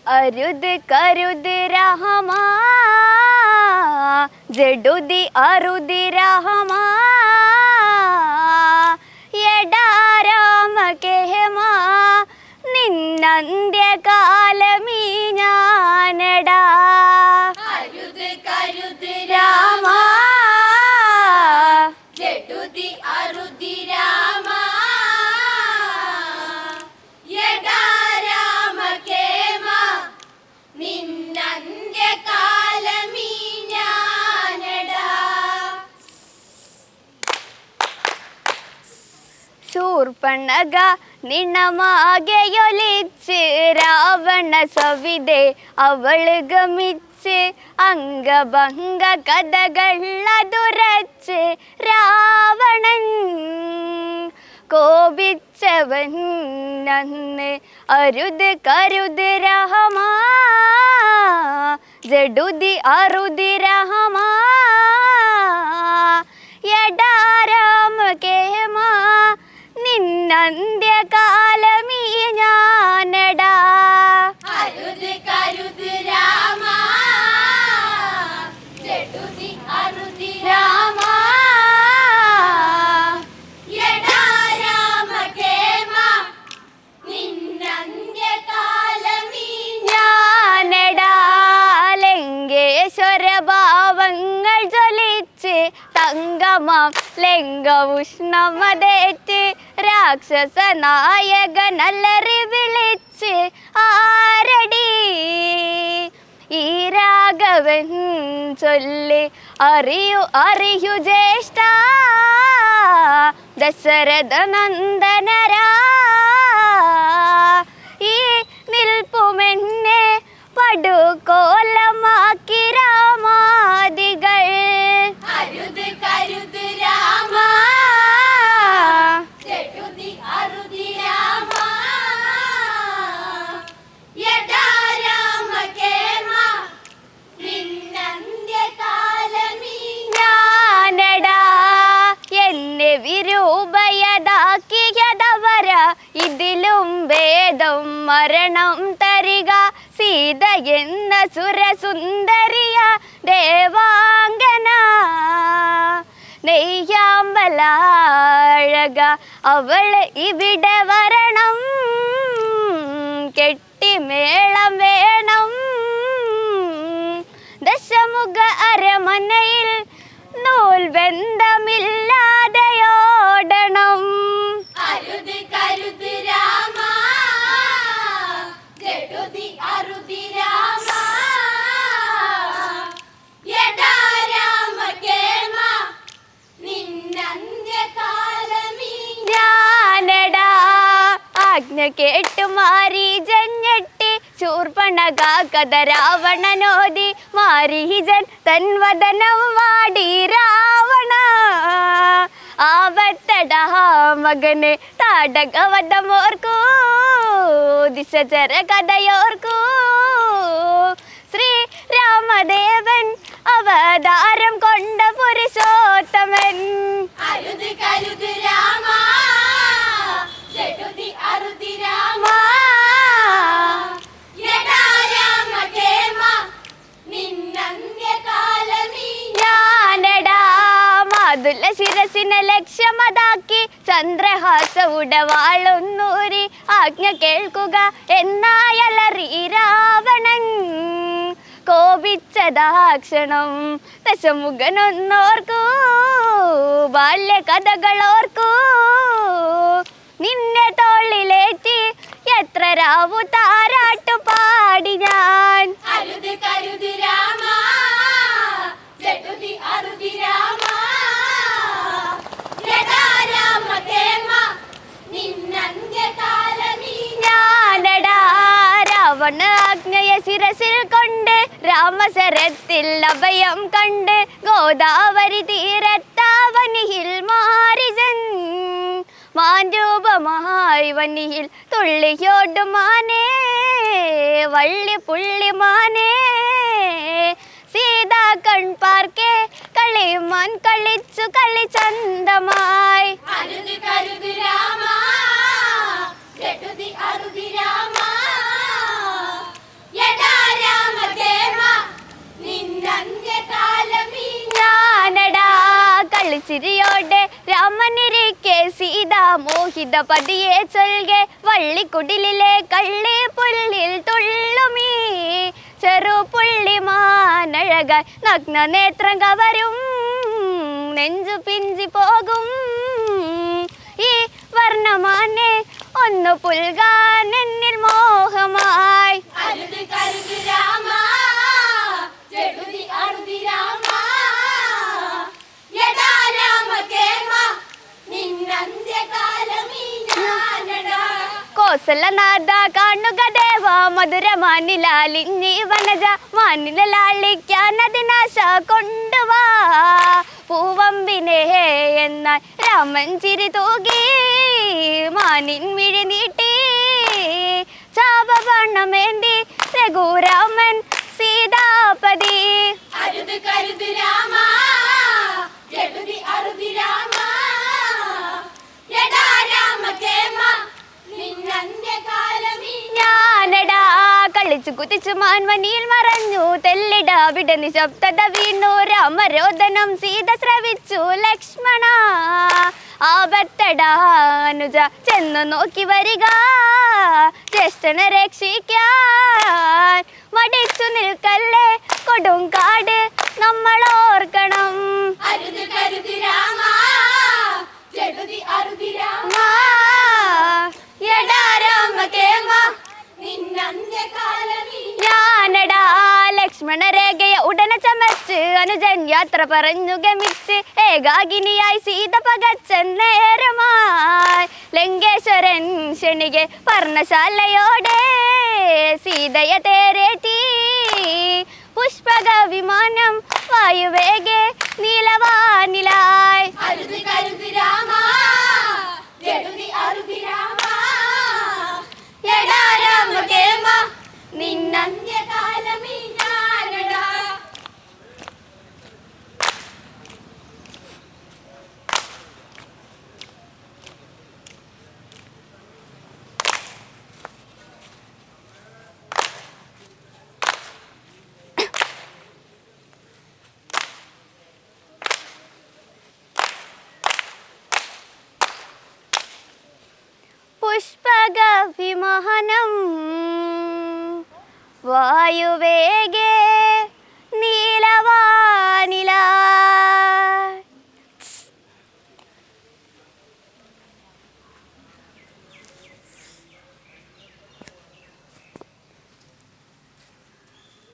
അരുത് കരുത് രാമ ജഡുതി അരുതി രാമ എടാ രാമ കേമ നിന്നന്ത്യകാലമീ ഞാനടാ അരുത് കരുത് രാമ ജഡുതി അരുതി രാമ യടാ രാമ കേമ നിന്നന്ത്യകാലമീ ഞാനടാ. ശൂർപ്പണക നിണമാകെയൊലിച്ച് രാവണ സവിതെ അവള് ഗമിച്ച് അംഗഭംഗ കഥകൾ അതുരച്ച് രാവണൻ കോപിച്ചവൻ അന്ന് അരുത് കരുത് രാമ ജഡുതി അരുതി രാമ എടാ രാമ കേമ നിന്നന്ത്യകാലമീ ഞാനടാ അരുത് കരുത് രാമ ജഡുതി അരുതി രാമ യടാ രാമ കേമ നിന്നന്ത്യകാലമീ ഞാനടാ ലങ്കേശ്വര ഭാവങ്ങൾ ജ്വലിച്ച് തങ്കമാം ലങ്ക ഉഷ്ണമതേറ്റ് രാക്ഷസ നായകനല്ലറി വിളിച്ച് ആരടി ഈ രാഘവൻ ചൊല്ലി അറിയു ജ്യേഷ്ഠ ദശരഥ നന്ദനരാ ഈ നിൽപ്പുമെന്നെ പടുകോലമാക്കി രാമാദികൾ അരുത് കരുത് രാമ ജഡുതി അരുതി രാമ യടാ രാമ കേമ നിന്നന്ത്യകാലമീ ഞാനടാ എന്നെ വിരൂപയതാക്കിയതവര ഇതിലും ഭേദം മരണം തരിക സീത എന്ന സുരസുന്ദരിയ ദേവാംഗന നെയ്യാമ്പലാഴക അവള് ഇവിടെ വരണം കെട്ടിമേളം വേണം ദശമുഖ അരമനയിൽ നൂൽ ബന്ധമില്ലാതെയോടണം അരുത് കരുത് രാമ ജഡുതി അരുതി രാമ യടാ രാമ കേമ നിന്നന്ത്യകാലമീ ഞാനടാ ആജ്ഞ കേട്ടു മാരീജൻ ഞെട്ടി ശൂർപ്പണക കഥ രാവണനോദി മാരീജൻ തൻവദനം വാടി രാവണ ആവത്തടാ മകനെ താടകവധമോർക്കൂ ദിശചര കഥയോർക്കൂ ശ്രീരാമദേവൻ അവതാരം കൊണ്ട പുരുഷോത്തമൻ അരുത് കരുത് രാമ ജഡുതി അരുതി രാമ യടാ രാമ കേമ നിന്നന്ത്യകാലമീ ഞാനടാ മാതുല ശിരസിനെ ലക്ഷ്യമതാക്കി ചന്ദ്രഹാസ ഉടവാളൊന്നൂരി ആജ്ഞ കേൾക്കുക എന്നായലറി രാവണൻ കോപിച്ചതാക്ഷണം ദശമുഖനൊന്നോർക്കൂ ബാല്യ കഥകളോർക്കൂ നിന്നെ തോളിലേറ്റി എത്ര രാവു താരാട്ടു പാടി ഞാൻ അരുത് കരുത് രാമ ജഡുതി അരുതി രാമ യടാ രാമ കേമ നിന്നന്ത്യകാലമീ ഞാനടാ രാവണ ആജ്ഞയ ശിരസിൽ കൊണ്ട് രാമസരത്തിൽ അഭയം കണ്ട് ഗോദാവരി തീരത്താവനിയിൽ മാരിജൻ മാൻരൂപമായി വനിയിൽ തുള്ളിയോടുമാനേ വള്ളി പുള്ളിമാനേ സീതാ കൺപാർക്കെ കളിമാൻ കളിച്ചു കളിച്ചന്തമായി അരുത് കരുത് രാമ ജഡുതി അരുതി രാമ ചിരിയോടെ രാമനിരിക്കെ സീത മോഹിത പതിയെ ചൊൽകെ വള്ളിക്കുടിലെ കള്ളി പുല്ലിൽ തുള്ളുമീ ചെറുപുള്ളിമാനഴകായി നഗ്ന നേത്രം കവരും നെഞ്ചു പിഞ്ചി പോകും ഈ വർണ്ണമാനെ ഒന്ന് പുൽകാൻ എന്നിൽ മോഹമായി. അരുത് കരുത് രാമ ചെടുതി അരുതി രാമ യഥാ രാമകേമ നിന്നന്ത്യകാലമീ ഞാനടാ. കോസലനാഥ കാണുക ദേവ മധുരമാനിലാലിഞ്ഞി വനജ മാനിലാളിക്കാൻ അതിനാശ കൊണ്ടുവാ പൂവമ്പിനെ എന്നാൽ രാമൻ ചിരി തൂകി മാനിൻ മിഴി നീട്ടി ചാപവർണ്ണമേന്തി രഘുരാമൻ സീതാപതി. അരുത് കരുത് രാമ ചെടുതി അരുതി രാമ യഥാ രാമകേമ നിന്നന്ത്യകാലമീ ഞാനടാ കളിച്ചു കുതിച്ചു മാൻവനിയിൽ മറഞ്ഞു തെല്ലിട അവിടെ നിശബ്ദത വീണു രാമരോദനം സീത ശ്രവിച്ചു ലക്ഷ്മണ ആപത്തടാ അനുജ ചെന്നു നോക്കി വരിക ജ്യേഷ്ഠനെ രക്ഷിക്കാൻ മടിച്ചു നിൽക്കല്ലേ കൊടുങ്കാട് നമ്മൾ ഓർക്കണം. അരുത് കരുത് രാമ ചെടുതി അരുതി രാമ യഥാ രാമകേമ നിന്നന്ത്യകാലമീ. ഞാനടാ ലക്ഷ്മണ രേഖയ ഉടനെ ചമച്ച് അനുജൻ യാത്ര പറഞ്ഞു ഗമിച്ച് ഏകാകിനിയായി സീത പകച്ച നേരമായി ലങ്കേശ്വരൻ ശനികെ പർണശാലയോടെ സീതയെ തേരേറ്റി പുഷ്പക വിമാനം വായുവേഗെ നീലവാനിലായി. അരുത് കരുത് രാമ ചെടുതി അരുതി രാമ യഥാ രാമകേമ നിന്നന്ത്യകാലമീ ഞാനടാ. പുഷ്പക വിമാനം വായുവേഗേ